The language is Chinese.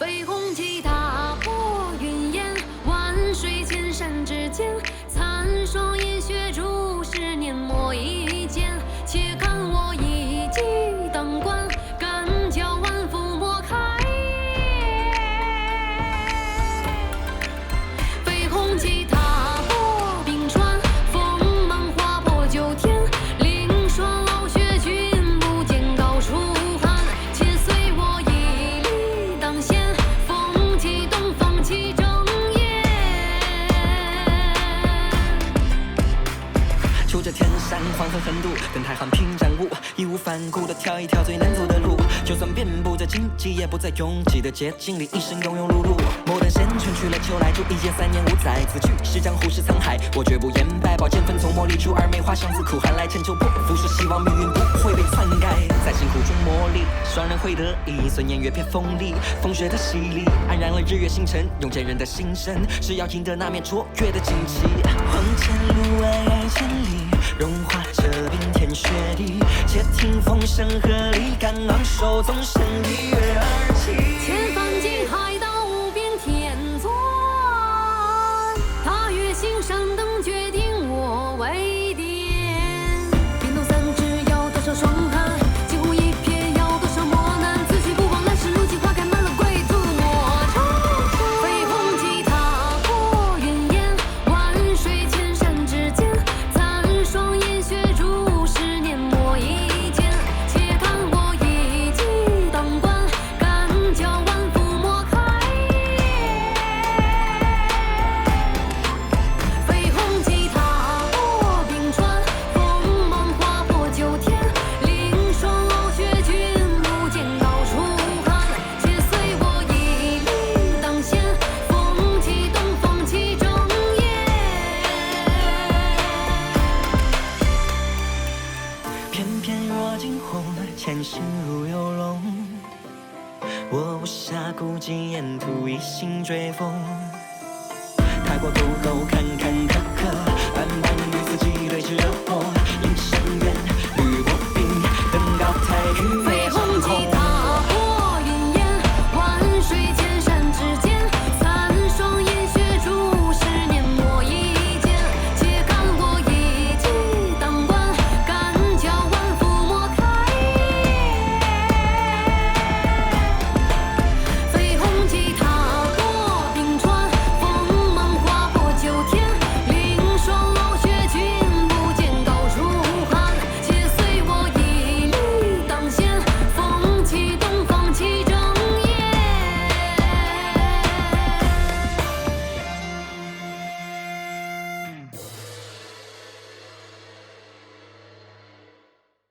飞鸿起，踏破云烟，万水千山之间，残霜饮血逐10年磨一剑。且看我一骑当关，干将万夫莫开。飞鸿起，踏破冰川，锋芒划破九天，凌霜傲雪，君不见高处寒。且随我一力当先，风起东方起正夜。出这天山，黄河横渡，跟太行平战雾，义无反顾地挑一条最难走的路。就算遍布着荆棘，也不在拥挤的街景里一生庸庸碌碌。摩登仙圈去了秋来，住一见3年无再。此去是江湖是沧海，我绝不言败。宝剑锋从磨砺出，而梅花香自苦寒来。成就破釜是希望命运不会被篡改。在辛苦中磨砺，双人会得意。孙燕月别锋利，风雪的洗礼，安然了日月星辰。用剑人的心声，是要赢得那面卓越的旌旗。黄泉路外千里，融化这冰天雪地。且听风声鹤唳，敢昂首纵身一跃而起。千帆尽，海岛无边天钻。踏月行山登，决定我为殿。冰冻三尺，要多少霜寒？惊鸿一瞥，要多少磨难？此去不枉来时路，尽花开满了归途莫长。飞鸿起，踏破云烟，万水千山之间，残霜饮血逐10年磨一剑。且看我一骑当关，干将万夫莫开。飞鸿起，踏破冰川，锋芒划破九天，凌霜傲雪，君不见高处寒。且随我一力当先，风起东方起正夜。翩翩若惊鸿，前行如游龙。我无暇顾及沿途，一心追风。踏过渡口，看看